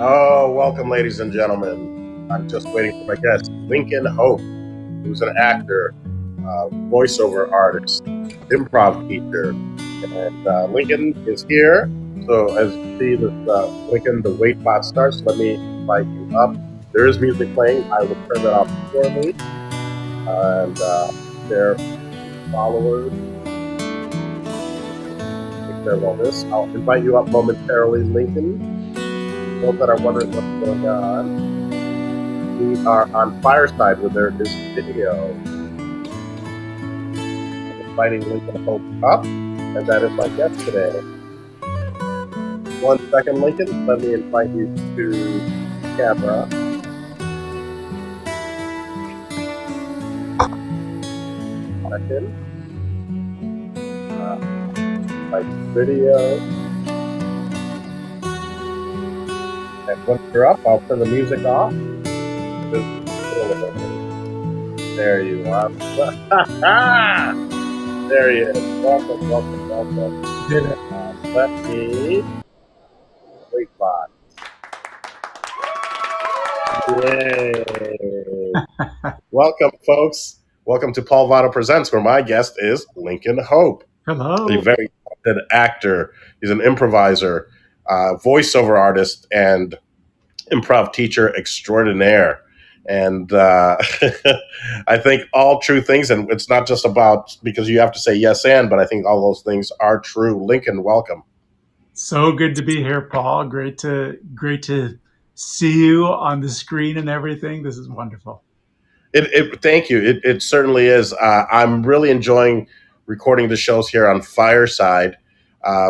Oh, welcome, ladies and gentlemen. I'm just waiting for my guest, Lincoln Hope, who's an actor, voiceover artist, improv teacher. And Lincoln is here. So as you see, this Lincoln, the wait bot starts. Let me invite you up. There is music playing. I will turn that off for me. And their followers, take care of all this. I'll invite you up momentarily, Lincoln. Those that are wondering what's going on, we are on Fireside where there is video. I'm inviting Lincoln Hope up, and that is my guest today. 1 second, Lincoln. Let me invite you to camera. Second. Like video. And once you're up, I'll turn the music off. There you are. There he is. Welcome. Let me wait bot. Yay. Welcome, folks. Welcome to Paul Vato Presents, where my guest is Lincoln Hope. Hello. A very talented actor. He's an improviser, voiceover artist, and improv teacher extraordinaire. And I think all true things, and it's not just about because you have to say yes and, but I think all those things are true. Lincoln, welcome. So good to be here, Paul. Great to see you on the screen and everything. This is wonderful. Thank you. It certainly is. I'm really enjoying recording the shows here on Fireside,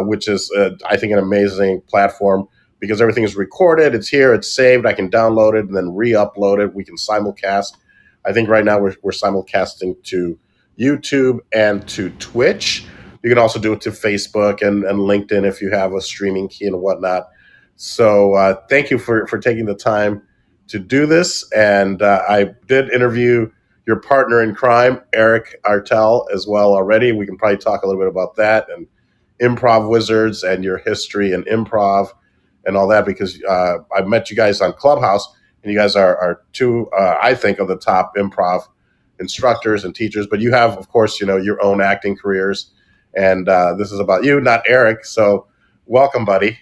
which is, I think, an amazing platform because everything is recorded. It's here. It's saved. I can download it and then re-upload it. We can simulcast. I think right now we're simulcasting to YouTube and to Twitch. You can also do it to Facebook and LinkedIn if you have a streaming key and whatnot. So thank you for taking the time to do this. And I did interview your partner in crime, Eric Artel, as well already. We can probably talk a little bit about that and Improv Wizards and your history in improv and all that, because I met you guys on Clubhouse, and you guys are two, I think, of the top improv instructors and teachers. But you have, of course, your own acting careers, and this is about you, not Eric. So welcome, buddy.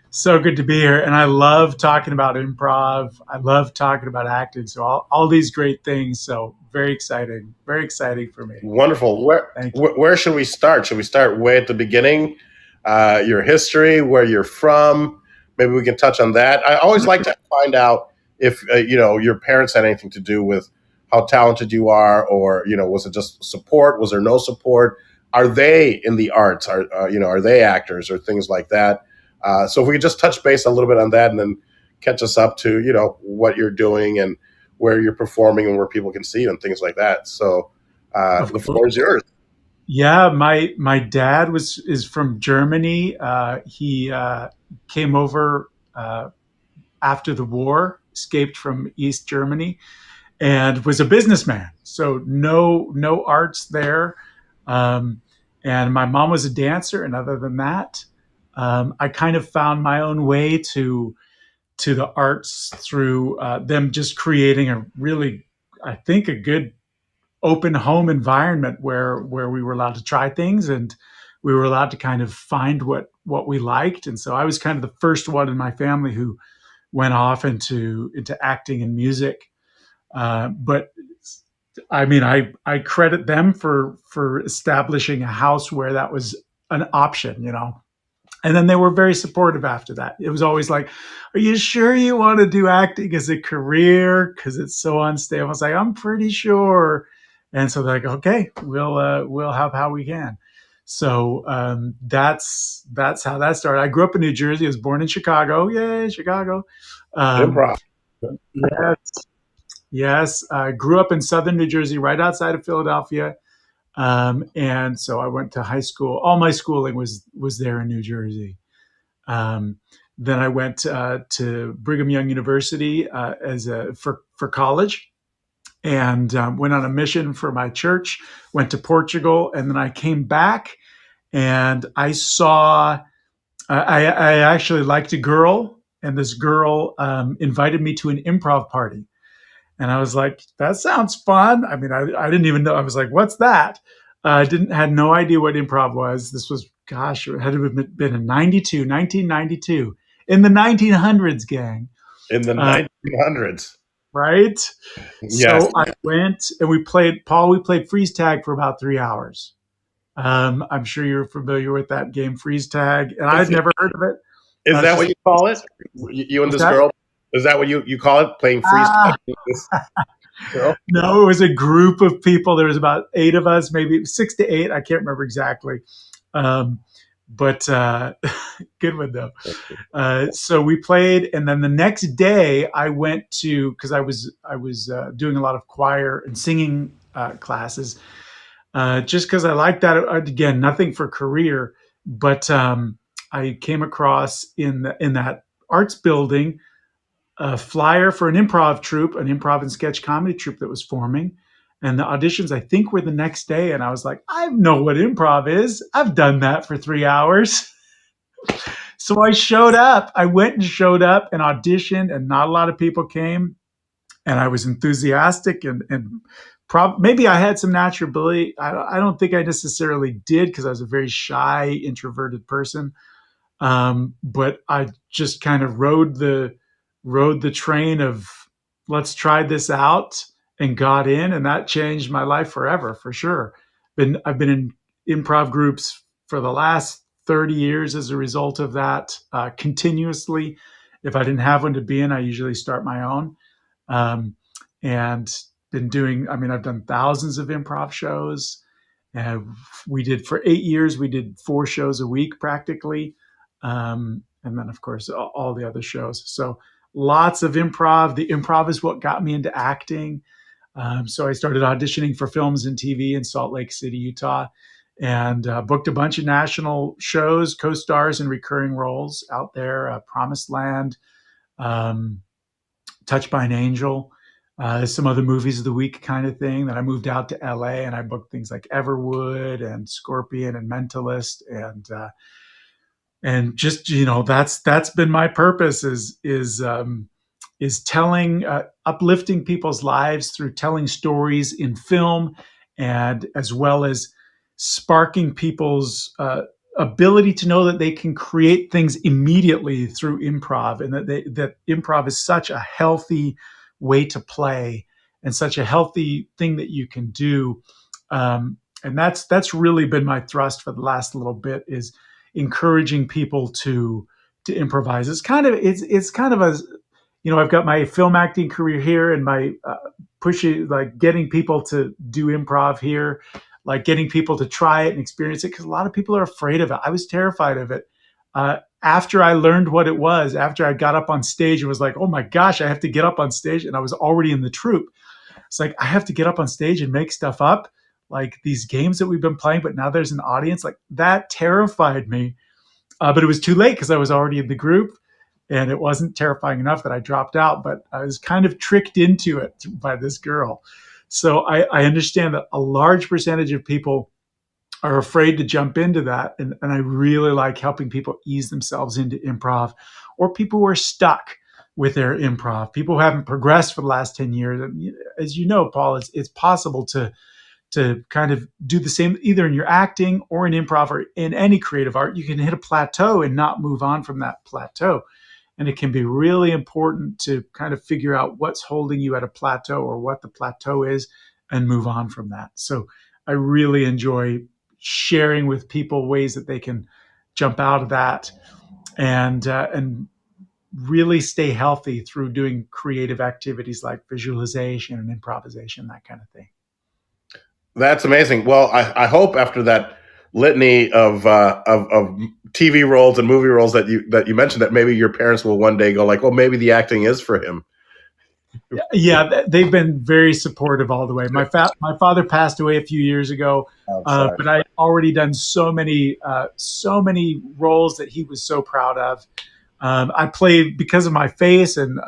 So good to be here. And I love talking about improv. I love talking about acting. So all these great things. So very exciting for me. Wonderful. Where should we start? Should we start way at the beginning? Your history, where you're from? Maybe we can touch on that. I always like to find out if, your parents had anything to do with how talented you are, or, was it just support? Was there no support? Are they in the arts? Are they actors or things like that? So if we could just touch base a little bit on that and then catch us up to, what you're doing and where you're performing and where people can see you and things like that. So the floor is yours. Yeah, my dad is from Germany. He came over after the war, escaped from East Germany, and was a businessman. So no arts there. And my mom was a dancer, and other than that, I kind of found my own way to the arts through them just creating a really, I think, a good open home environment where we were allowed to try things and we were allowed to kind of find what we liked. And so I was kind of the first one in my family who went off into acting and music. But I mean, I credit them for establishing a house where that was an option, And then they were very supportive after that. It was always like, are you sure you want to do acting as a career? Because it's so unstable. I was like, I'm pretty sure. And so they're like, okay, we'll help how we can. So that's how that started. I grew up in New Jersey. I was born in Chicago. Yay, Chicago. Improv. Yes. I grew up in southern New Jersey, right outside of Philadelphia. And so I went to high school. All my schooling was there in New Jersey. Then I went to Brigham Young University for college, and went on a mission for my church. Went to Portugal, and then I came back, and I saw. I actually liked a girl and this girl invited me to an improv party. And I was like, that sounds fun. I mean, I didn't even know. I was like, what's that? I had no idea what improv was. This was, gosh, it had to have been in 1992, in the 1900s, gang. In the 1900s. Right? Yes. So I went and we played freeze tag for about 3 hours. I'm sure you're familiar with that game, freeze tag, and I'd never heard of it. Is that what you call it? You and this girl? Is that what you call it? Playing freeze tag with this girl? No, it was a group of people. There was about 8 of us, maybe 6 to 8. I can't remember exactly. But good one though. So we played, and then the next day I went to, because I was doing a lot of choir and singing classes, just because I liked that. Again, nothing for career, but I came across in that arts building a flyer for an improv troupe, an improv and sketch comedy troupe that was forming. And the auditions, I think, were the next day. And I was like, I know what improv is. I've done that for 3 hours. So I showed up. I went and showed up and auditioned, and not a lot of people came. And I was enthusiastic, and maybe I had some natural ability. I don't think I necessarily did, because I was a very shy, introverted person. But I just kind of rode the train of let's try this out, and got in, and that changed my life forever, for sure. I've been in improv groups for the last 30 years as a result of that, continuously. If I didn't have one to be in, I usually start my own. And been doing, I mean, I've done thousands of improv shows. We did, for 8 years, we did 4 shows a week practically. And then, of course, all the other shows. So lots of improv. The improv is what got me into acting. So I started auditioning for films and TV in Salt Lake City, Utah, and booked a bunch of national shows, co-stars and recurring roles out there. Promised Land, Touched by an Angel, some other movies of the week kind of thing. Then I moved out to LA, and I booked things like Everwood and Scorpion and Mentalist, and just, that's been my purpose, is telling, uplifting people's lives through telling stories in film, and as well as sparking people's ability to know that they can create things immediately through improv, and that improv is such a healthy way to play, and such a healthy thing that you can do. And that's really been my thrust for the last little bit, is encouraging people to improvise. It's kind of a, I've got my film acting career here, and my pushing, like getting people to do improv here, like getting people to try it and experience it, because a lot of people are afraid of it. I was terrified of it. After I learned what it was, after I got up on stage and was like, oh my gosh, I have to get up on stage, and I was already in the troupe. It's like, I have to get up on stage and make stuff up, like these games that we've been playing, but now there's an audience. Like, that terrified me. But it was too late, because I was already in the group, and it wasn't terrifying enough that I dropped out, but I was kind of tricked into it by this girl. So I understand that a large percentage of people are afraid to jump into that. And I really like helping people ease themselves into improv, or people who are stuck with their improv, people who haven't progressed for the last 10 years. And as you know, Paul, it's possible to kind of do the same, either in your acting or in improv or in any creative art. You can hit a plateau and not move on from that plateau. And it can be really important to kind of figure out what's holding you at a plateau, or what the plateau is, and move on from that. So I really enjoy sharing with people ways that they can jump out of that, and really stay healthy through doing creative activities like visualization and improvisation, that kind of thing. That's amazing. Well, I hope after that litany of TV roles and movie roles that you mentioned, that maybe your parents will one day go like, well, maybe the acting is for him. Yeah, they've been very supportive all the way. My father passed away a few years ago, but I already done so many roles that he was so proud of. I play, because of my face, and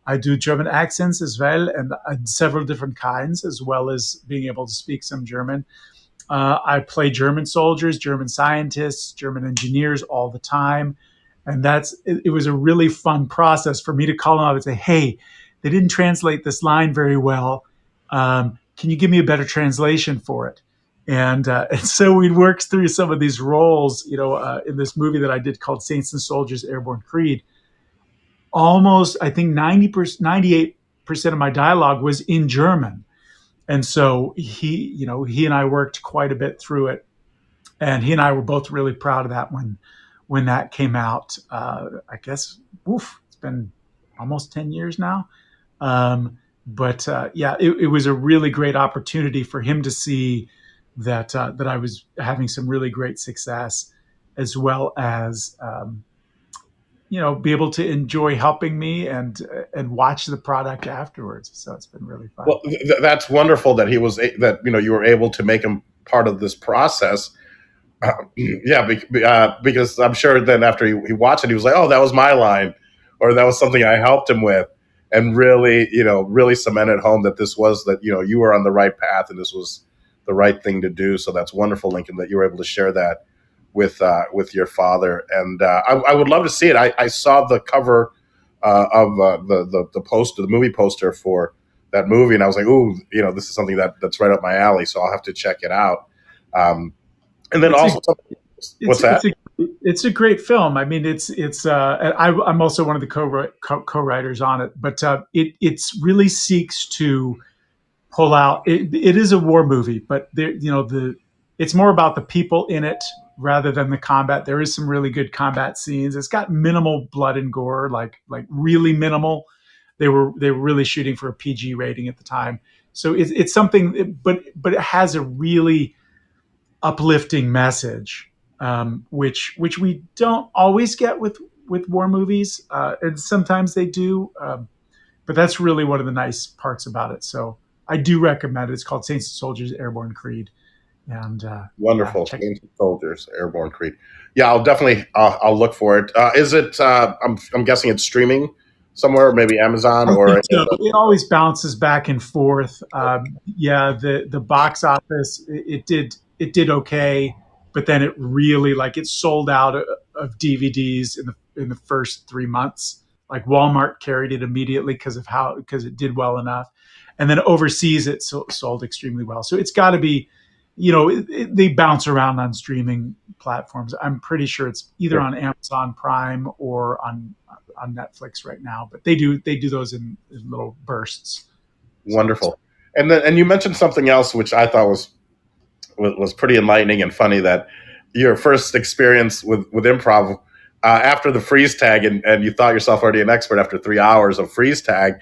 I do German accents as well, and several different kinds, as well as being able to speak some German. I play German soldiers, German scientists, German engineers all the time. And it was a really fun process for me to call them up and say, hey, they didn't translate this line very well. Can you give me a better translation for it? And so we'd work through some of these roles, in this movie that I did called Saints and Soldiers Airborne Creed. Almost, I think 90%, 98% of my dialogue was in German. And so he and I worked quite a bit through it. And he and I were both really proud of that when that came out. I guess, it's been almost 10 years now. But it was a really great opportunity for him to see that I was having some really great success, as well as be able to enjoy helping me and watch the product afterwards. So it's been really fun. Well, that's wonderful that you were able to make him part of this process. Because I'm sure then after he watched it, he was like, "Oh, that was my line," or "That was something I helped him with," and really cemented home that this was you were on the right path and this was the right thing to do. So that's wonderful, Lincoln, that you were able to share that with your father. And I would love to see it. I saw the cover of the movie poster for that movie, and I was like, "Ooh, this is something that's right up my alley." So I'll have to check it out. And then what's that? It's a great film. I mean, I'm also one of the co-writers on it, but it really seeks to pull out. It is a war movie, but it's more about the people in it rather than the combat. There is some really good combat scenes. It's got minimal blood and gore, like really minimal. They were really shooting for a PG rating at the time, so it's something. But it has a really uplifting message, which we don't always get with war movies, and sometimes they do, but that's really one of the nice parts about it. So I do recommend it. It's called Saints and Soldiers Airborne Creed, and wonderful. Saints and Soldiers Airborne Creed. Yeah, I'll definitely I'll look for it. Is it? I'm guessing it's streaming somewhere, maybe Amazon or. So it always bounces back and forth. The box office it did okay, but then it really it sold out of DVDs in the first 3 months. Like Walmart carried it immediately because it did well enough, and then overseas it sold extremely well. So it's got to be, they bounce around on streaming platforms. I'm pretty sure it's either on Amazon Prime or on Netflix right now, but they do those in little bursts. Wonderful. And you mentioned something else which I thought was pretty enlightening and funny, that your first experience with improv after the freeze tag, and you thought yourself already an expert after 3 hours of freeze tag,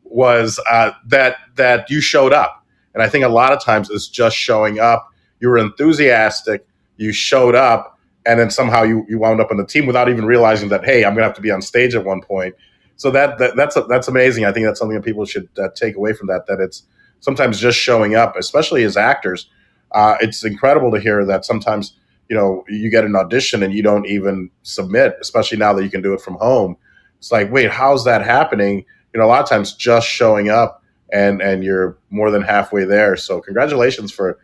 was that you showed up. And I think a lot of times it's just showing up. You were enthusiastic, you showed up, and then somehow you wound up on the team without even realizing that, hey, I'm going to have to be on stage at one point. So that's amazing. I think that's something that people should take away from that it's sometimes just showing up, especially as actors. It's incredible to hear that sometimes, you get an audition and you don't even submit, especially now that you can do it from home. It's like, wait, how's that happening? A lot of times just showing up and you're more than halfway there. So congratulations for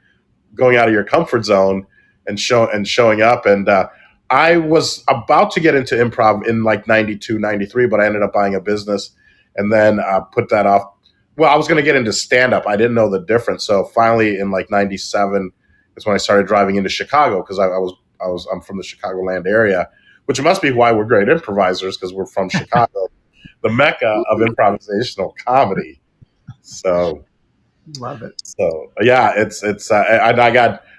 going out of your comfort zone and showing up. And I was about to get into improv in 92, 93, but I ended up buying a business and then put that off. Well, I was going to get into stand-up. I didn't know the difference. So finally in 97 is when I started driving into Chicago, because I'm from the Chicagoland area, which must be why we're great improvisers, because we're from Chicago, the mecca of improvisational comedy. So love it. So yeah,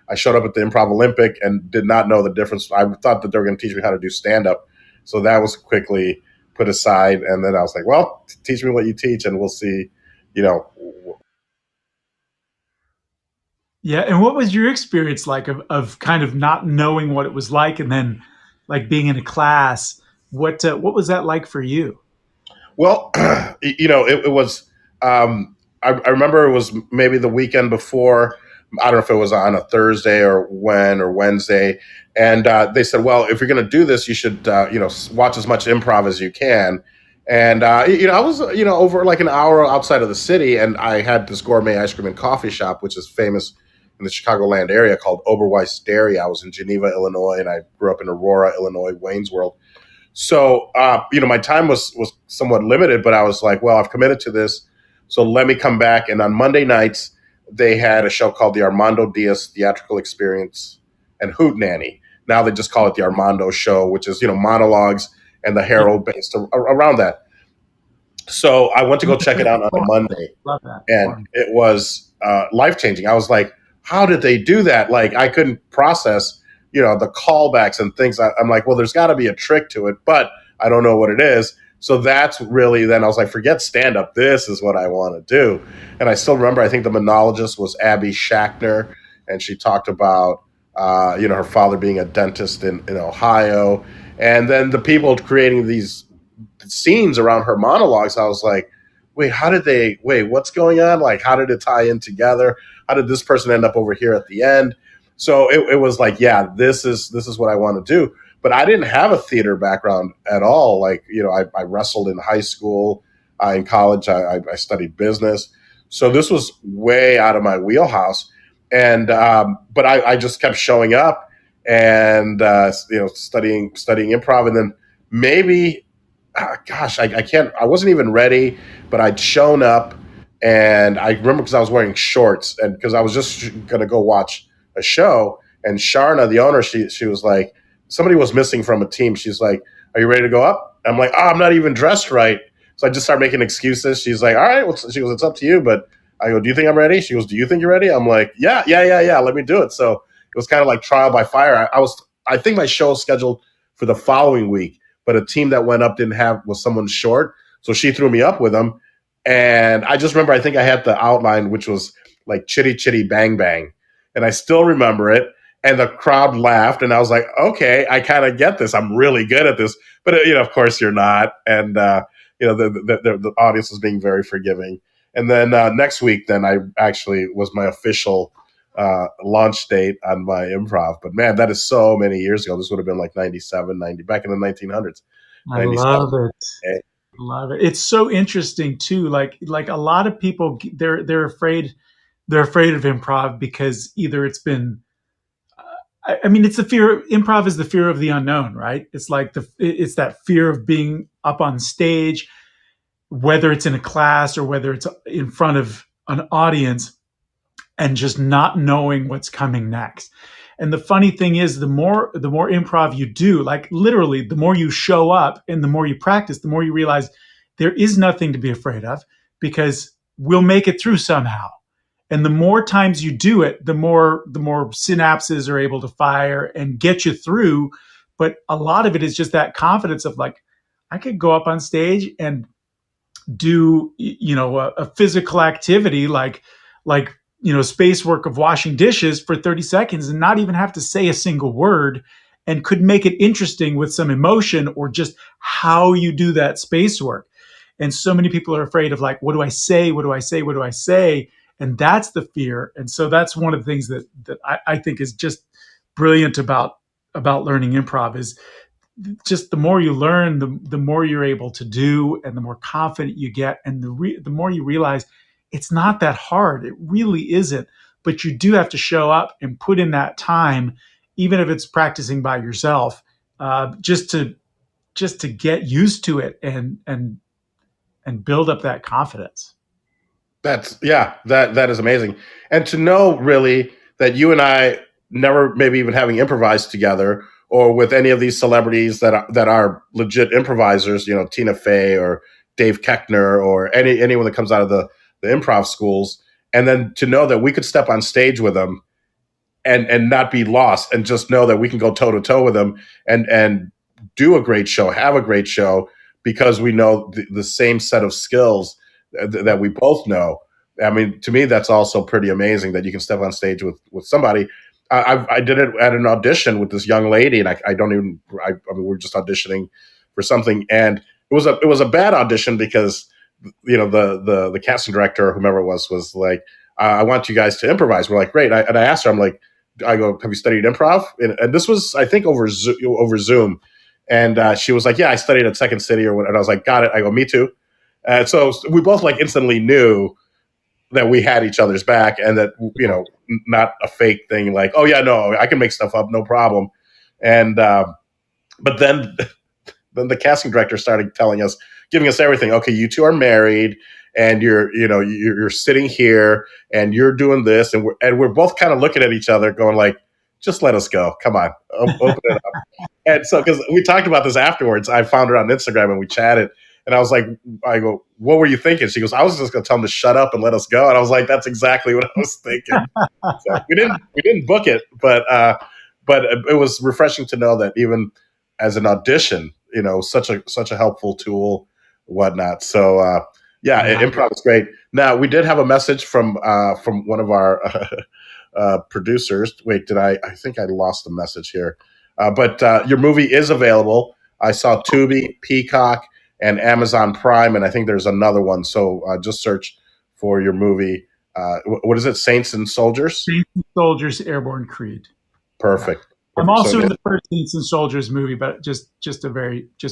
I showed up at the Improv Olympic and did not know the difference. I thought that they were going to teach me how to do stand-up. So that was quickly put aside. And then I was like, well, teach me what you teach and we'll see, Yeah. And what was your experience like of kind of not knowing what it was like, and then being in a class? What was that like for you? Well, it was, I remember it was maybe the weekend before. I don't know if it was on a Thursday or Wednesday. And they said, well, if you're going to do this, you should, watch as much improv as you can. And, I was, over an hour outside of the city, and I had this gourmet ice cream and coffee shop, which is famous in the Chicagoland area, called Oberweis Dairy. I was in Geneva, Illinois, and I grew up in Aurora, Illinois, Waynesworld. So, my time was somewhat limited, but I was like, well, I've committed to this, so let me come back. And on Monday nights, they had a show called the Armando Diaz Theatrical Experience and Hoot Nanny. Now they just call it the Armando Show, which is monologues and the Yeah. Herald based around that. So I went to go check it out on a Monday, Love that and form. it was life changing. I was like, how did they do that? Like, I couldn't process, the callbacks and things. I'm like, well, there's got to be a trick to it, but I don't know what it is. So that's really, then I was like, forget stand up. This is what I want to do. And I still remember, I think the monologist was Abby Shackner, and she talked about, her father being a dentist in Ohio. And then the people creating these scenes around her monologues, I was like, wait, what's going on? Like, how did it tie in together? How did this person end up over here at the end? So it was like, yeah, this is what I want to do. But I didn't have a theater background at all. Like, I wrestled in high school. In college, I studied business. So this was way out of my wheelhouse. And but I just kept showing up and studying improv, and then maybe gosh, I can't. I wasn't even ready, but I'd shown up, and I remember because I was wearing shorts, and because I was just gonna go watch a show. And Sharna, the owner, she was like, somebody was missing from a team. She's like, "Are you ready to go up?" I'm like, "Oh, I'm not even dressed right." So I just started making excuses. She's like, "All right," well, she goes, "It's up to you." But I go, "Do you think I'm ready?" She goes, "Do you think you're ready?" I'm like, "Yeah, yeah, yeah, yeah. Let me do it." So it was kind of like trial by fire. I think my show was scheduled for the following week, but a team that went up was someone short. So she threw me up with them. And I just remember, I think I had the outline, which was like chitty chitty bang bang. And I still remember it. And the crowd laughed. And I was like, okay, I kind of get this. I'm really good at this. But, of course you're not. And, the audience was being very forgiving. And then next week, then I actually was my official launch date on my improv. But man, that is so many years ago. This would have been like 97, 90, back in the 1900s. I 97. love it. Love it. It's so interesting too. Like a lot of people, they're afraid. They're afraid of improv because either it's been. I mean, it's the fear. Improv is the fear of the unknown, right? It's like it's that fear of being up on stage, whether it's in a class or whether it's in front of an audience, and just not knowing what's coming next. And the funny thing is, the more improv you do, like literally, the more you show up and the more you practice, the more you realize there is nothing to be afraid of because we'll make it through somehow. And the more times you do it, the more synapses are able to fire and get you through. But a lot of it is just that confidence of like, I could go up on stage and do a physical activity like space work of washing dishes for 30 seconds and not even have to say a single word, and could make it interesting with some emotion or just how you do that space work. And so many people are afraid of like, what do I say, what do I say, what do I say? And that's the fear. And so that's one of the things that I think is just brilliant about learning improv is just the more you learn, the more you're able to do, and the more confident you get, and the more you realize it's not that hard. It really isn't. But you do have to show up and put in that time, even if it's practicing by yourself, just to get used to it and build up that confidence. That is amazing. And to know really that you and I never maybe even having improvised together or with any of these celebrities that are legit improvisers, Tina Fey or Dave Keckner or anyone that comes out of the improv schools, and then to know that we could step on stage with them and not be lost, and just know that we can go toe to toe with them and do a great show, have a great show, because we know the same set of skills that we both know. I mean, to me, that's also pretty amazing that you can step on stage with somebody. I did it at an audition with this young lady, and I don't even. I mean, we were just auditioning for something, and it was a bad audition because the casting director or whomever it was like, I want you guys to improvise. We're like, great. And I asked her, I'm like, I go, have you studied improv? And this was, I think, over Zoom. And she was like, yeah, I studied at Second City or what. And I was like, got it. I go, me too. So we both like instantly knew that we had each other's back, and that, not a fake thing like, oh yeah, no, I can make stuff up, no problem. And but then then the casting director started giving us everything. Okay, you two are married, and you're sitting here, and you're doing this, and we're both kind of looking at each other, going like, just let us go. Come on, open it up. And so, because we talked about this afterwards, I found her on Instagram and we chatted. And I go, what were you thinking? She goes, I was just going to tell them to shut up and let us go. And I was like, that's exactly what I was thinking. So we didn't book it, but it was refreshing to know that even as an audition, such a helpful tool, whatnot. So improv is great. Now we did have a message from one of our producers. Wait, I think I lost the message here. But your movie is available. I saw Tubi, Peacock, and Amazon Prime, and I think there's another one. So just search for your movie. What is it? Saints and Soldiers? Saints and Soldiers, Airborne Creed. Perfect. Yeah. I'm also in the first Saints and Soldiers movie, but just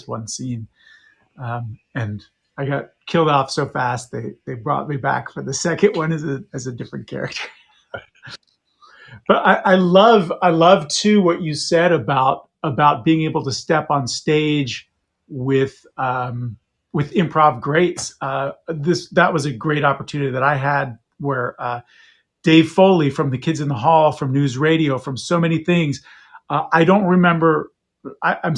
one scene. And I got killed off so fast they brought me back for the second one as a different character. But I love too what you said about being able to step on stage with improv greats. That was a great opportunity that I had where Dave Foley from the Kids in the Hall, from News Radio, from so many things. I don't remember. I'm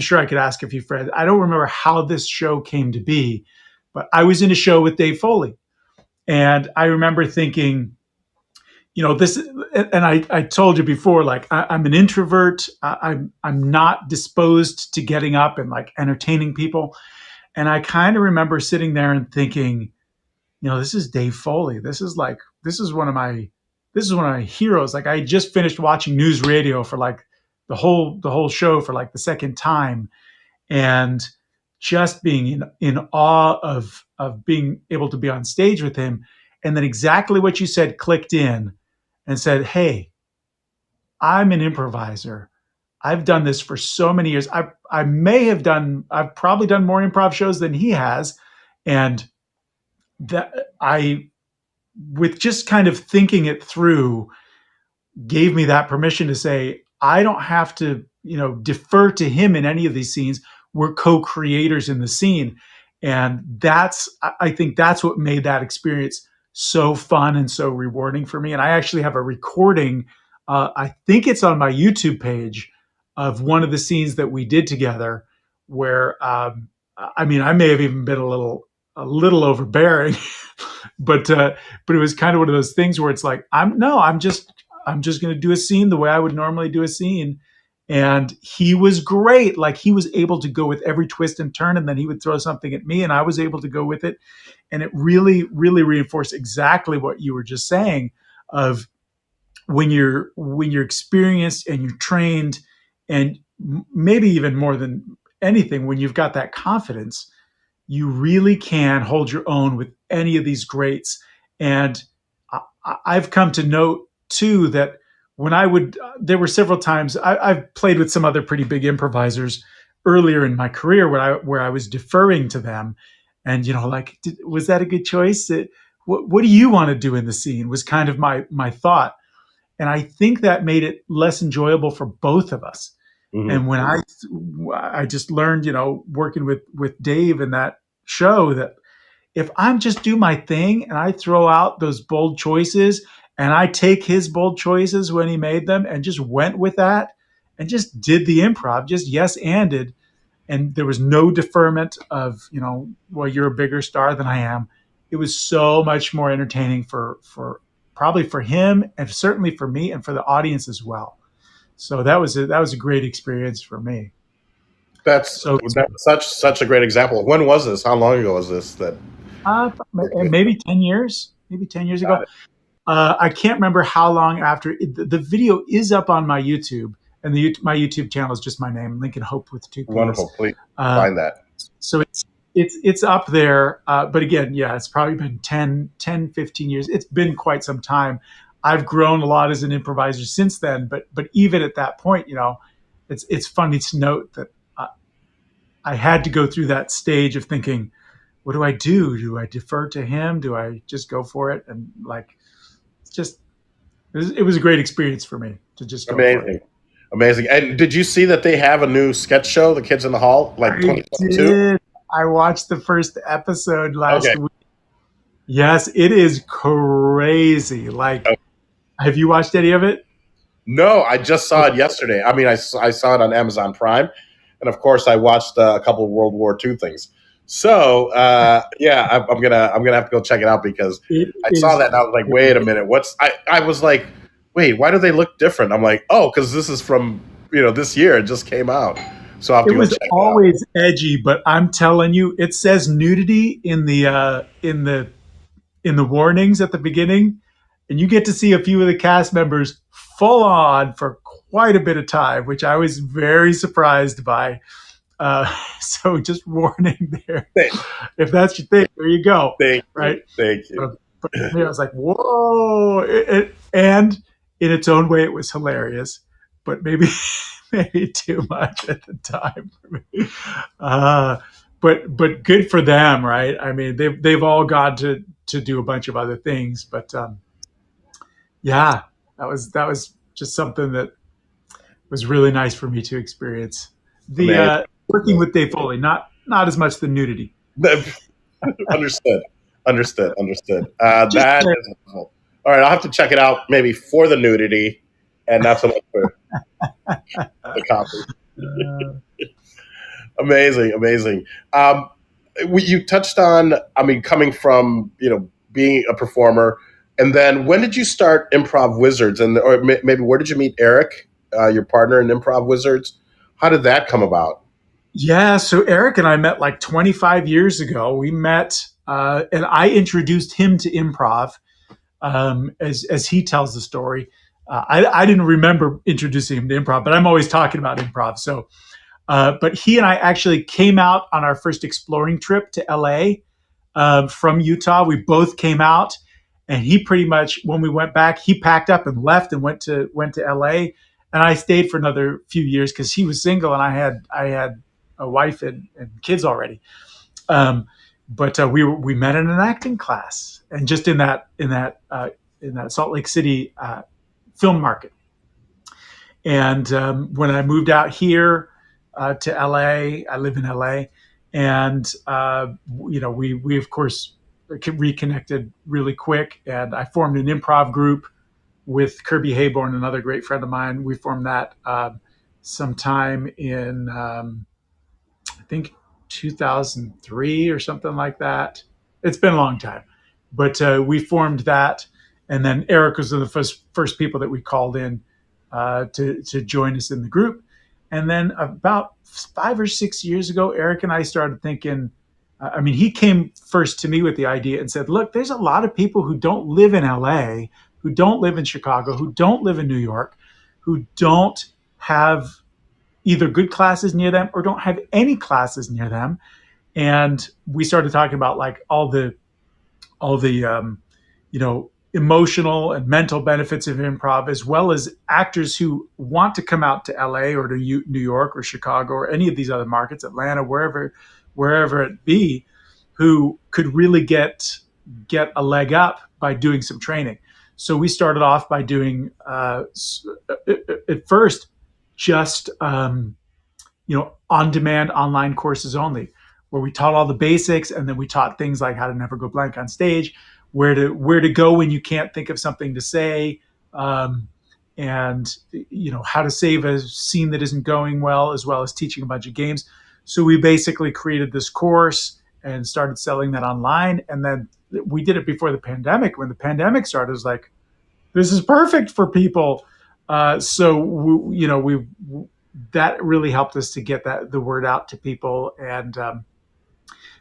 sure I could ask a few friends. I don't remember how this show came to be, but I was in a show with Dave Foley, and I remember thinking, this, and I told you before, like I'm an introvert. I'm not disposed to getting up and like entertaining people. And I kind of remember sitting there and thinking, this is Dave Foley. This is one of my heroes. Like I just finished watching News Radio for like the whole show for like the second time, and just being in awe of being able to be on stage with him. And then exactly what you said clicked in and said, hey, I'm an improviser. I've done this for so many years. I've probably done more improv shows than he has. And that with just kind of thinking it through, gave me that permission to say, I don't have to, defer to him in any of these scenes. We're co-creators in the scene. And I think that's what made that experience so fun and so rewarding for me. And I actually have a recording. I think it's on my YouTube page of one of the scenes that we did together where, I may have even been a little overbearing, but it was kind of one of those things where it's like, I'm just going to do a scene the way I would normally do a scene. And he was great. Like he was able to go with every twist and turn, and then he would throw something at me and I was able to go with it. And it really, really reinforced exactly what you were just saying of when you're experienced and you're trained, and maybe even more than anything, when you've got that confidence, you really can hold your own with any of these greats. And I've come to note too that when there were several times I've played with some other pretty big improvisers earlier in my career where I was deferring to them, and was that a good choice? What do you want to do in the scene? Was kind of my thought, and I think that made it less enjoyable for both of us. Mm-hmm. And when I just learned, working with Dave in that show, that if I'm just do my thing and I throw out those bold choices and I take his bold choices when he made them and just went with that and just did the improv, just yes-anded, and there was no deferment of, well, you're a bigger star than I am. It was so much more entertaining for probably for him and certainly for me and for the audience as well. So that was a great experience for me. That's such a great example. When was this? How long ago was this? Maybe 10 years. Maybe 10 years ago. I can't remember how long after. The video is up on my YouTube, and my YouTube channel is just my name, Lincoln Hope with 2 P's. Wonderful. Please find that. So it's up there. But again, yeah, it's probably been 10, 15 years. It's been quite some time. I've grown a lot as an improviser since then. But even at that point, it's funny to note that I had to go through that stage of thinking, what do I do? Do I defer to him? Do I just go for it? And it was a great experience for me to just go Amazing. For it. Amazing. And did you see that they have a new sketch show, The Kids in the Hall, like I 2022? did. I watched the first episode Okay. last week. Yes, it is crazy. Like, have you watched any of it? No, I just saw it yesterday. I mean, I saw it on Amazon Prime, and of course, I watched a couple of World War II things. So, yeah, I'm gonna have to go check it out because It I saw is. that and I was like, wait a minute, what's I was like, wait, why do they look different? I'm like, oh, because this is from this year. It just came out, so I'll have It to go was check it out. always edgy, but I'm telling you, it says nudity in the warnings at the beginning, and you get to see a few of the cast members full on for quite a bit of time, which I was very surprised by. So just warning there, Thank, if that's your thing, there you go, thank you, right? thank you. But I was like, whoa! And in its own way, it was hilarious, but maybe too much at the time for me. Uh, but good for them, right? I mean, they've all got to do a bunch of other things, but yeah, that was just something that was really nice for me to experience. The Amazing. working with Dave Foley, not as much the nudity. Understood. Understood. Just That is helpful. All right, I'll have to check it out maybe for the nudity and not so much for the copy. Amazing, amazing. You touched on, I mean, coming from being a performer, and then when did you start Improv Wizards, and or maybe where did you meet Eric, your partner in Improv Wizards? How did that come about? Yeah, so Eric and I met like 25 years ago. We met, and I introduced him to improv, as he tells the story. I didn't remember introducing him to improv, but I'm always talking about improv. So, but he and I actually came out on our first exploring trip to LA from Utah. We both came out, and he pretty much, when we went back, he packed up and left and went to LA, and I stayed for another few years because he was single and I had a wife and kids already. Um, but we met in an acting class, and just in that Salt Lake City film market. And when I moved out here to LA, I live in LA, and we of course reconnected really quick, and I formed an improv group with Kirby Hayborn, another great friend of mine. We formed that sometime in I think 2003 or something like that. It's been a long time, but we formed that, and then Eric was one of the first people that we called in to join us in the group. And then about 5 or 6 years ago, Eric and I started thinking. I mean, he came first to me with the idea and said, "Look, there's a lot of people who don't live in LA, who don't live in Chicago, who don't live in New York, who don't have either good classes near them or don't have any classes near them." And we started talking about like all the emotional and mental benefits of improv, as well as actors who want to come out to LA or to New York or Chicago or any of these other markets, Atlanta, wherever it be, who could really get a leg up by doing some training. So we started off by doing at first just on-demand online courses only, where we taught all the basics, and then we taught things like how to never go blank on stage, where to go when you can't think of something to say, and how to save a scene that isn't going well, as well as teaching a bunch of games. So we basically created this course and started selling that online, and then we did it before the pandemic. When the pandemic started, it was like, this is perfect for people. So we that really helped us to get the word out to people, and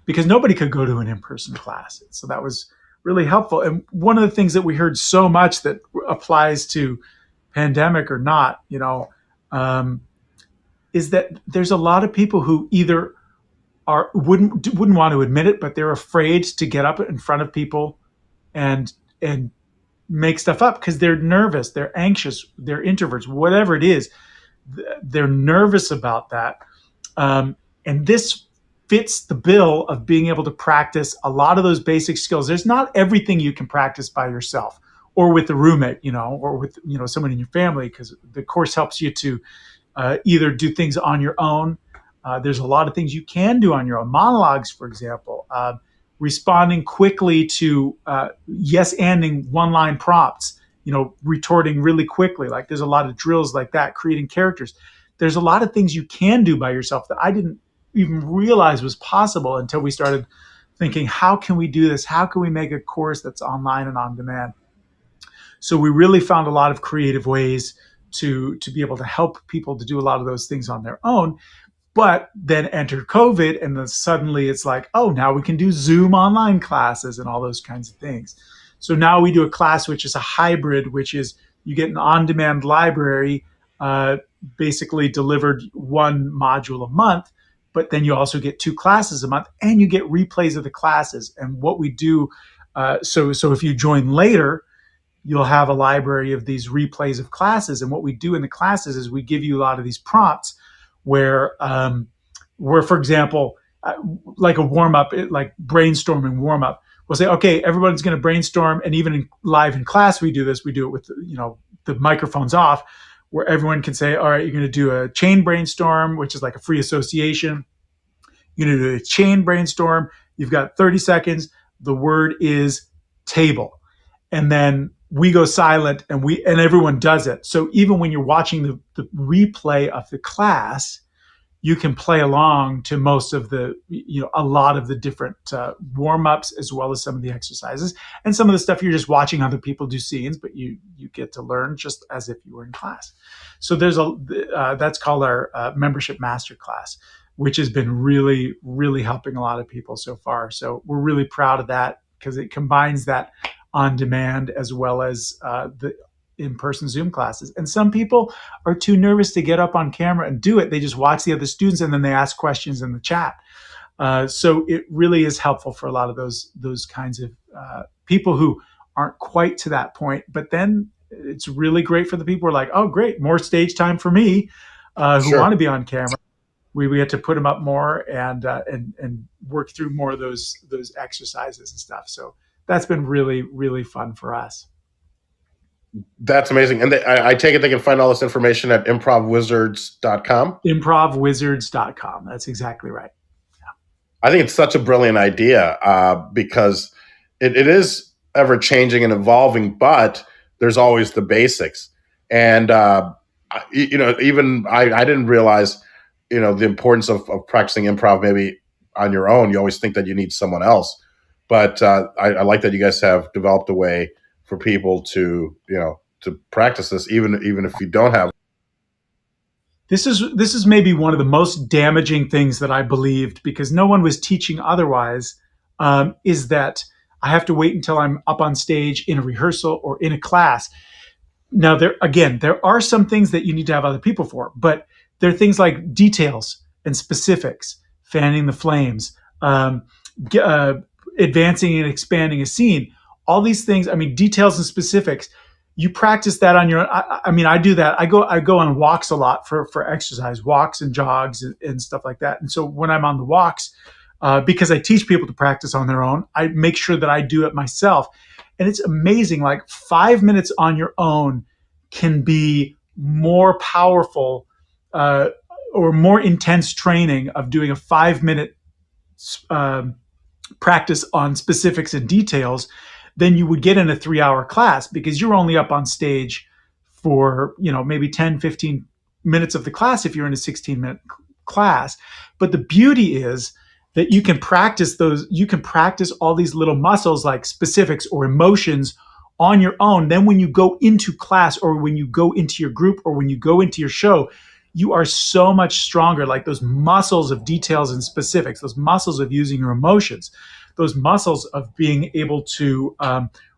because nobody could go to an in-person class, so that was really helpful. And one of the things that we heard so much that applies to pandemic or not, is that there's a lot of people who either wouldn't want to admit it, but they're afraid to get up in front of people and make stuff up because they're nervous, they're anxious, they're introverts, whatever it is. They're nervous about that. And this fits the bill of being able to practice a lot of those basic skills. There's not everything you can practice by yourself or with the roommate, or with someone in your family, because the course helps you to either do things on your own. There's a lot of things you can do on your own. Monologues, for example, responding quickly to yes-anding one-line prompts, retorting really quickly. Like there's a lot of drills like that, creating characters. There's a lot of things you can do by yourself that I didn't even realize was possible until we started thinking, how can we do this? How can we make a course that's online and on demand? So we really found a lot of creative ways to be able to help people to do a lot of those things on their own. But then entered COVID, and then suddenly it's like, oh, now we can do Zoom online classes and all those kinds of things. So now we do a class which is a hybrid, which is you get an on-demand library, basically delivered one module a month, but then you also get 2 classes a month, and you get replays of the classes. And what we do, so if you join later, you'll have a library of these replays of classes. And what we do in the classes is we give you a lot of these prompts where, for example, like a warm up, like brainstorming warm up, we'll say, okay, everyone's going to brainstorm. And even live in class, we do this. We do it with, the microphones off, where everyone can say, all right, you're going to do a chain brainstorm, which is like a free association. You're going to do a chain brainstorm. You've got 30 seconds. The word is table. And then we go silent, and everyone does it. So even when you're watching the replay of the class, you can play along to most of a lot of the different warm-ups, as well as some of the exercises, and some of the stuff you're just watching other people do scenes, but you get to learn just as if you were in class. So there's that's called our membership masterclass, which has been really, really helping a lot of people so far. So we're really proud of that, because it combines that on demand as well as the in-person Zoom classes. And some people are too nervous to get up on camera and do it. They just watch the other students, and then they ask questions in the chat. So it really is helpful for a lot of those kinds of people who aren't quite to that point. But then it's really great for the people who are like, oh, great, more stage time for me, who want to be on camera. We had to put them up more and work through more of those exercises and stuff. So that's been really, really fun for us. That's amazing. And I take it they can find all this information at improvwizards.com? Improvwizards.com. That's exactly right. Yeah. I think it's such a brilliant idea because it is ever changing and evolving, but there's always the basics. And, even I didn't realize, the importance of practicing improv maybe on your own. You always think that you need someone else. But I like that you guys have developed a way for people to practice this, even if you don't have. This is maybe one of the most damaging things that I believed, because no one was teaching otherwise, is that I have to wait until I'm up on stage in a rehearsal or in a class. Now, there are some things that you need to have other people for, but there are things like details and specifics, fanning the flames, advancing and expanding a scene. All these things, details and specifics, you practice that on your own. I do that. I go on walks a lot for exercise, walks and jogs and stuff like that. And so when I'm on the walks, because I teach people to practice on their own, I make sure that I do it myself. And it's amazing, like 5 minutes on your own can be more powerful or more intense training of doing a 5-minute practice on specifics and details than you would get in a 3-hour class, because you're only up on stage for, maybe 10, 15 minutes of the class if you're in a 16-minute class. But the beauty is that you can practice all these little muscles like specifics or emotions on your own. Then when you go into class, or when you go into your group, or when you go into your show, you are so much stronger. Like those muscles of details and specifics, those muscles of using your emotions, those muscles of being able to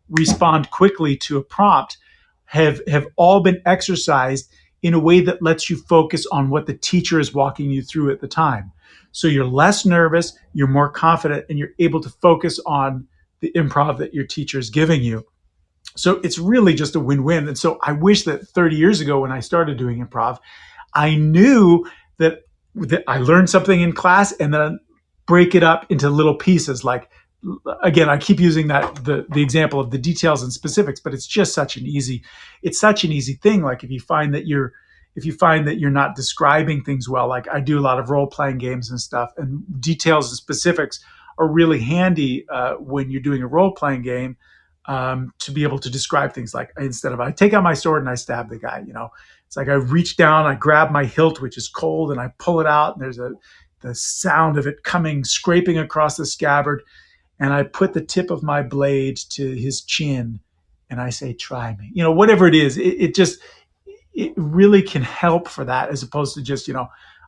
respond quickly to a prompt have all been exercised in a way that lets you focus on what the teacher is walking you through at the time. So you're less nervous, you're more confident, and you're able to focus on the improv that your teacher is giving you. So it's really just a win-win. And so I wish that 30 years ago when I started doing improv, I knew that I learned something in class and then break it up into little pieces, like again, I keep using the example of the details and specifics, but it's such an easy thing. Like if you find that you're not describing things well, like I do a lot of role playing games and stuff, and details and specifics are really handy when you're doing a role playing game, to be able to describe things. Like instead of I take out my sword and I stab the guy, it's like I reach down, I grab my hilt, which is cold, and I pull it out, and there's the sound of it coming, scraping across the scabbard, and I put the tip of my blade to his chin, and I say, "Try me." Whatever it is, it really can help for that, as opposed to just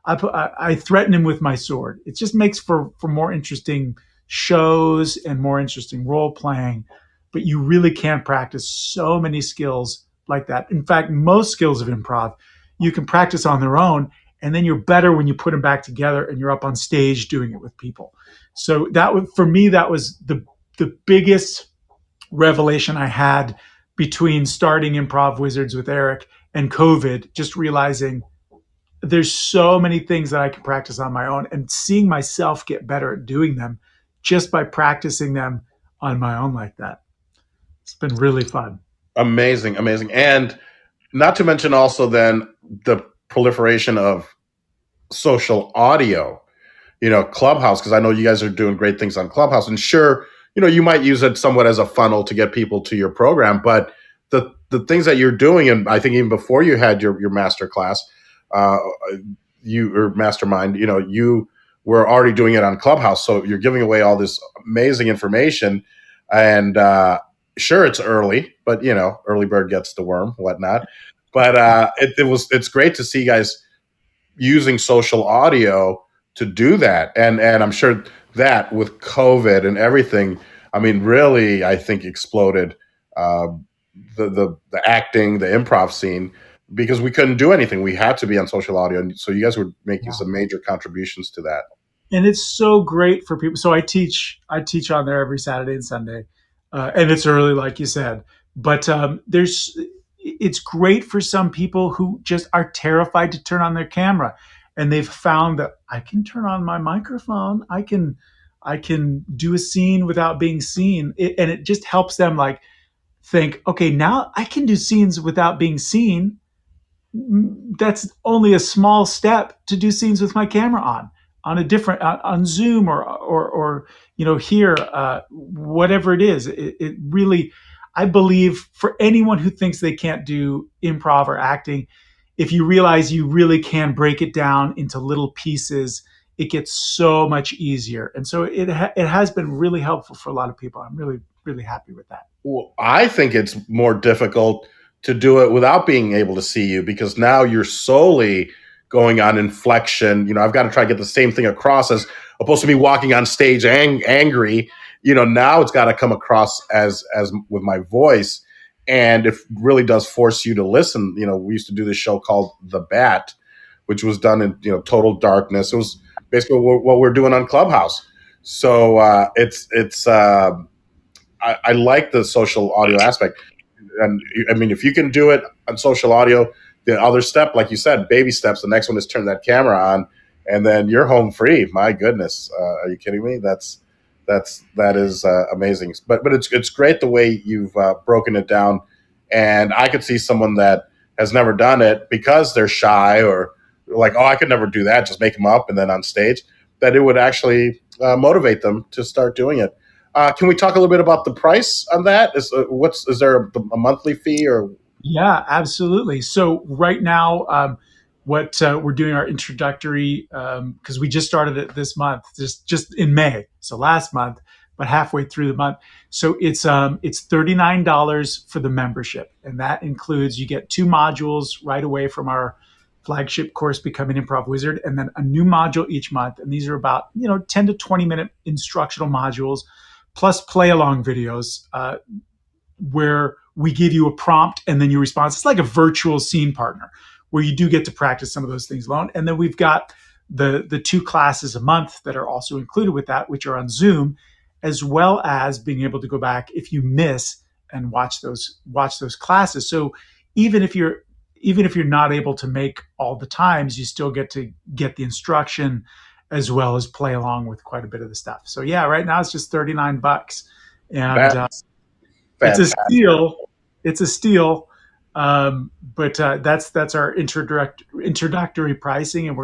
I threaten him with my sword. It just makes for more interesting shows and more interesting role playing. But you really can practice so many skills like that. In fact, most skills of improv you can practice on their own, and then you're better when you put them back together and you're up on stage doing it with people. So for me, that was the biggest revelation I had between starting Improv Wizards with Eric and COVID, just realizing there's so many things that I can practice on my own, and seeing myself get better at doing them just by practicing them on my own like that. It's been really fun. Amazing, amazing. And not to mention also then the proliferation of social audio, Clubhouse, because I know you guys are doing great things on Clubhouse. And sure, you might use it somewhat as a funnel to get people to your program, but the things that you're doing, and I think even before you had your master class, uh, or mastermind, you were already doing it on Clubhouse. So you're giving away all this amazing information, and sure, it's early, but early bird gets the worm, whatnot. But it's great to see you guys using social audio to do that, and I'm sure that with COVID and everything, I mean, really, I think exploded uh, the acting, the improv scene, because we couldn't do anything. We had to be on social audio, and so you guys were making Yeah. some major contributions to that. And it's so great for people. So I teach on there every Saturday and Sunday, and it's early, like you said. But it's great for some people who just are terrified to turn on their camera, and they've found that I can turn on my microphone. I can do a scene without being seen, and it just helps them like think, okay, now I can do scenes without being seen. That's only a small step to do scenes with my camera on a different on Zoom or here, whatever it is. It really, I believe, for anyone who thinks they can't do improv or acting, if you realize you really can break it down into little pieces, it gets so much easier. And so it has been really helpful for a lot of people. I'm really really happy with that. Well, I think it's more difficult to do it without being able to see you, because now you're solely going on inflection. I've got to try to get the same thing across as opposed to me walking on stage angry. Now it's got to come across as with my voice, and it really does force you to listen. We used to do this show called The Bat, which was done in total darkness. It was basically what we're doing on Clubhouse. So I like the social audio aspect. And I mean, if you can do it on social audio, the other step, like you said, baby steps. The next one is turn that camera on, and then you're home free. My goodness, are you kidding me? That is amazing. But it's great the way you've broken it down, and I could see someone that has never done it because they're shy or like, oh, I could never do that. Just make them up, and then on stage, that it would actually motivate them to start doing it. Can we talk a little bit about the price on that? Is there a monthly fee or? Yeah, absolutely. So right now, what we're doing our introductory, because we just started it this month, just in May, so last month, but halfway through the month. So it's $39 for the membership, and that includes you get 2 modules right away from our flagship course, Become an Improv Wizard, and then a new module each month. And these are about 10 to 20-minute instructional modules, plus play along videos, where we give you a prompt and then you respond. It's like a virtual scene partner where you do get to practice some of those things alone. And then we've got the 2 classes a month that are also included with that, which are on Zoom, as well as being able to go back if you miss and watch those classes. So even if you're not able to make all the times, you still get to get the instruction as well as play along with quite a bit of the stuff. So yeah, right now it's just $39, and That's it's a fantastic. steal. It's a steal. But that's our introductory pricing, and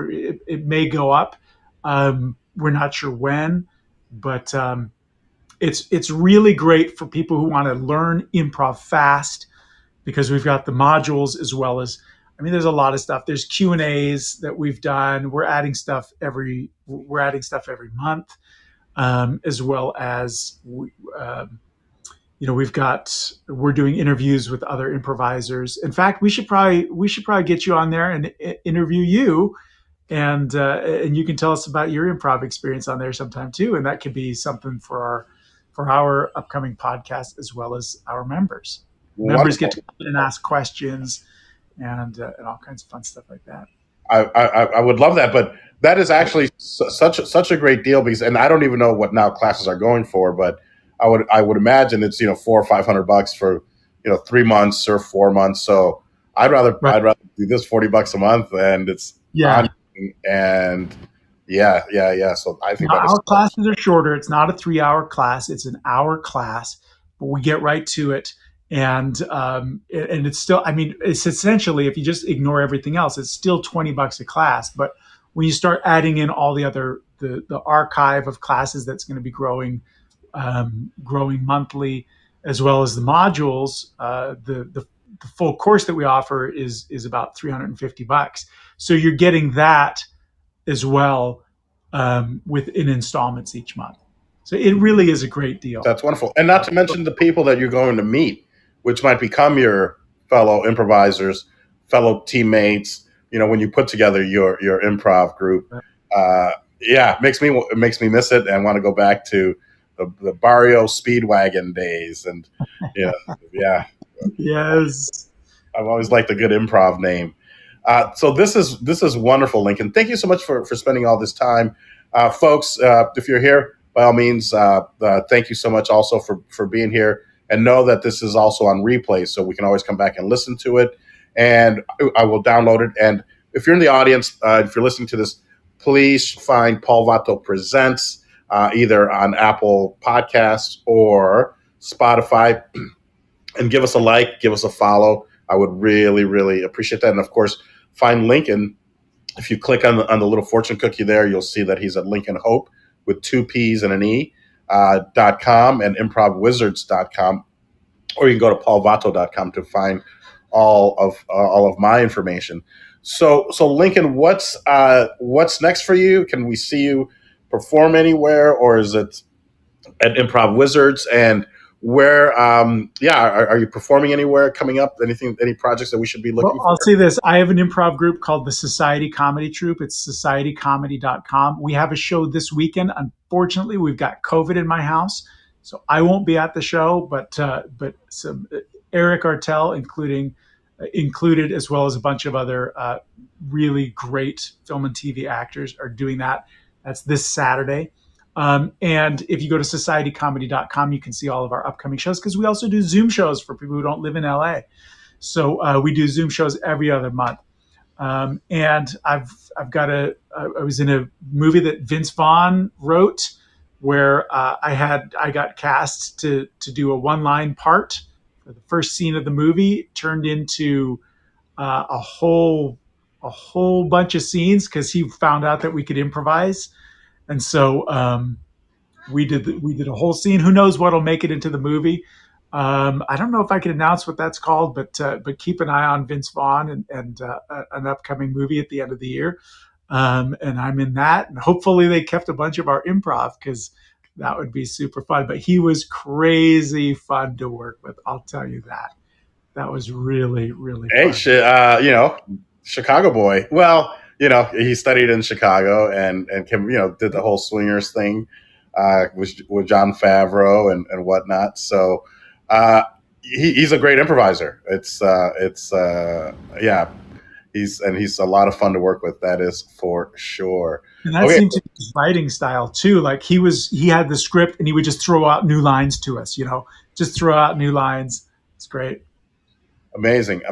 it may go up. We're not sure when, but it's really great for people who want to learn improv fast, because we've got the modules as well as, I mean, there's a lot of stuff. There's Q&As that we've done. We're adding stuff every month, as well as we're doing interviews with other improvisers. In fact, we should probably get you on there and interview you, and you can tell us about your improv experience on there sometime too, and that could be something for our upcoming podcast, as well as our members. Members get to come in and ask questions, and all kinds of fun stuff like that. I would love that, but that is actually such a great deal, because, and I don't even know what now classes are going for, but I would imagine it's $400 or $500 for 3 months or 4 months. So I'd rather do this $40 a month, and it's Yeah. And yeah. So I think our classes are shorter. It's not a 3-hour class; it's an hour class, but we get right to it. And it's still, I mean, it's essentially, if you just ignore everything else, it's still $20 a class. But when you start adding in all the other the archive of classes that's going to be growing monthly, as well as the modules, the full course that we offer is about $350. So you're getting that as well, within installments each month. So it really is a great deal. That's wonderful. And not to mention the people that you're going to meet, which might become your fellow improvisers, fellow teammates, when you put together your improv group. It makes me miss it and want to go back to the Barrio Speedwagon days. And yeah. Yes. I've always liked a good improv name. So this is wonderful, Lincoln. Thank you so much for spending all this time. Folks, if you're here, by all means, thank you so much also for being here. And know that this is also on replay, so we can always come back and listen to it. And I will download it. And if you're in the audience, if you're listening to this, please find Paul Vato Presents either on Apple Podcasts or Spotify, and give us a like, give us a follow. I would really, really appreciate that. And of course, find Lincoln. If you click on the little fortune cookie there, you'll see that he's at Lincoln Hope with 2 P's and an E. .com and improvwizards.com, or you can go to paulvato.com to find all of my information. So Lincoln, what's next for you? Can we see you perform anywhere, or is it at Improv Wizards? And where are you performing anywhere coming up? Any projects that we should be looking for? I'll say this. I have an improv group called the Society Comedy Troupe. It's societycomedy.com. We have a show this weekend. Unfortunately, we've got COVID in my house, so I won't be at the show, but some Eric Artell included, as well as a bunch of other really great film and TV actors are doing that. That's this Saturday. And if you go to societycomedy.com, you can see all of our upcoming shows, because we also do Zoom shows for people who don't live in LA. So we do Zoom shows every other month. And I was in a movie that Vince Vaughn wrote, where I got cast to do a one-line part for the first scene of the movie. It turned into a whole bunch of scenes, because he found out that we could improvise. And so we did a whole scene. Who knows what'll make it into the movie? I don't know if I can announce what that's called, but keep an eye on Vince Vaughn and an upcoming movie at the end of the year. And I'm in that. And hopefully they kept a bunch of our improv, because that would be super fun. But he was crazy fun to work with. I'll tell you that. That was really, really fun. Hey, Chicago boy. Well, he studied in Chicago and did the whole swingers thing with Jon Favreau and whatnot. So he's a great improviser. He's a lot of fun to work with. That is for sure. And that seemed to be his writing style too. Like he had the script and he would just throw out new lines to us. Just throw out new lines. It's great. Amazing.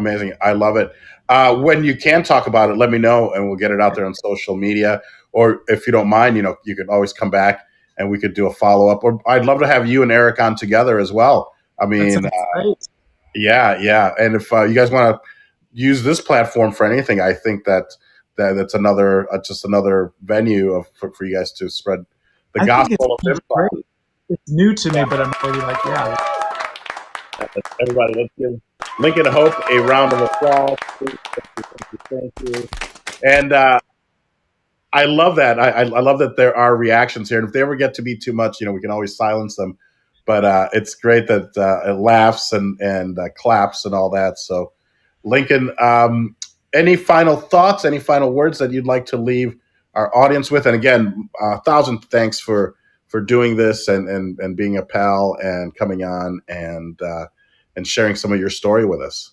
I love it. When you can talk about it, let me know, and we'll get it out there on social media. Or if you don't mind, you could always come back and we could do a follow up. Or I'd love to have you and Eric on together as well. I That mean, sounds great. yeah. And if you guys want to use this platform for anything, I think that's another just another venue for you guys to spread the I think gospel of it's improv. great. It's new to me, but I'm already like, yeah. Everybody, let's give Lincoln Hope a round of applause. Thank you. And I love that. I love that there are reactions here. And if they ever get to be too much, we can always silence them. But it's great that it laughs and claps and all that. So, Lincoln, any final thoughts, any final words that you'd like to leave our audience with? And again, 1,000 thanks for doing this and being a pal and coming on and sharing some of your story with us.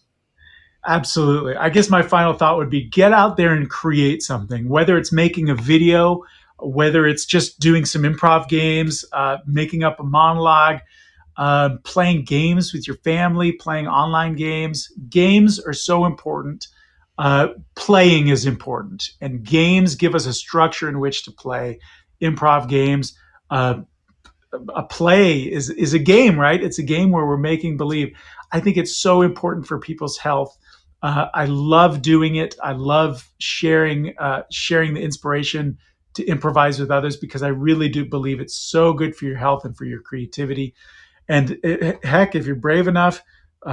Absolutely. I guess my final thought would be get out there and create something, whether it's making a video, whether it's just doing some improv games, making up a monologue, playing games with your family, playing online games. Games are so important. Playing is important, and games give us a structure in which to play improv games. A play is a game, right? It's a game where we're making believe. I think it's so important for people's health. I love doing it. I love sharing the inspiration to improvise with others because I really do believe it's so good for your health and for your creativity. And heck, if you're brave enough,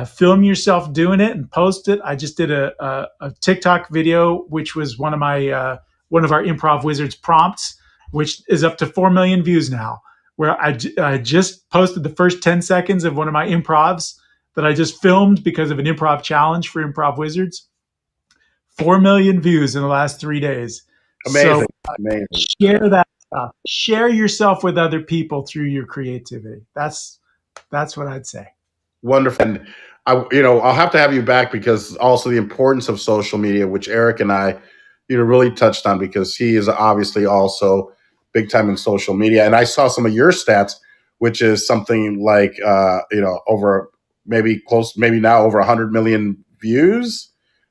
film yourself doing it and post it. I just did a TikTok video, which was one of our Improv Wizards prompts, which is up to 4 million views now. Where I just posted the first 10 seconds of one of my improvs that I just filmed because of an improv challenge for Improv Wizards. 4 million views in the last 3 days. Amazing, So amazing. share that stuff. Share yourself with other people through your creativity. That's what I'd say. Wonderful. And I'll have to have you back because also the importance of social media, which Eric and I, really touched on because he is obviously also big time in social media. And I saw some of your stats, which is something like, over maybe now over 100 million views,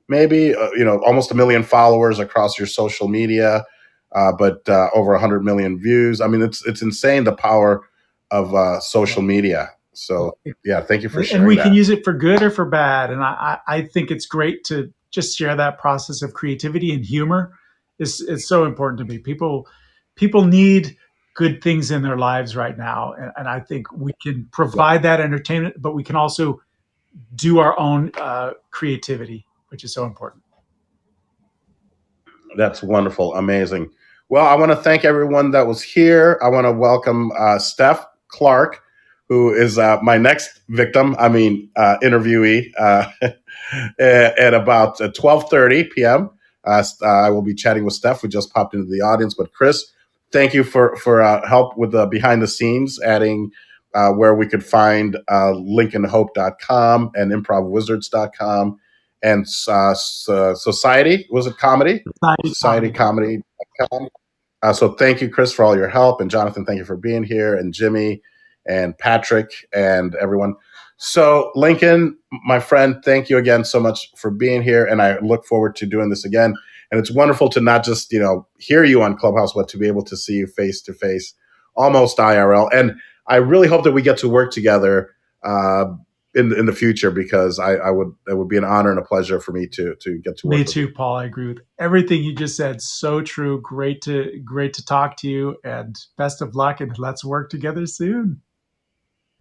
maybe, almost 1 million followers across your social media, but over 100 million views. I mean, it's insane the power of social media. So yeah, thank you for sharing. And we that. can use it for good or for bad. And I think it's great to just share that process of creativity and humor. It's so important to me. People need good things in their lives right now. And I think we can provide that entertainment, but we can also do our own creativity, which is so important. That's wonderful. Amazing. Well, I want to thank everyone that was here. I want to welcome Steph Clark, who is my next victim, interviewee, at about 12:30 p.m. I will be chatting with Steph, who just popped into the audience. But Chris, thank you for help with the behind the scenes, adding where we could find LincolnHope.com and ImprovWizards.com and Society, was it comedy? Society Comedy.com. So thank you, Chris, for all your help. And Jonathan, thank you for being here. And Jimmy and Patrick and everyone. So Lincoln, my friend, thank you again so much for being here. And I look forward to doing this again. And it's wonderful to not just, hear you on Clubhouse, but to be able to see you face to face, almost IRL. And I really hope that we get to work together in the future, because it would be an honor and a pleasure for me to get to work. Me too, Paul. I agree with everything you just said. So true. Great to talk to you, and best of luck, and let's work together soon.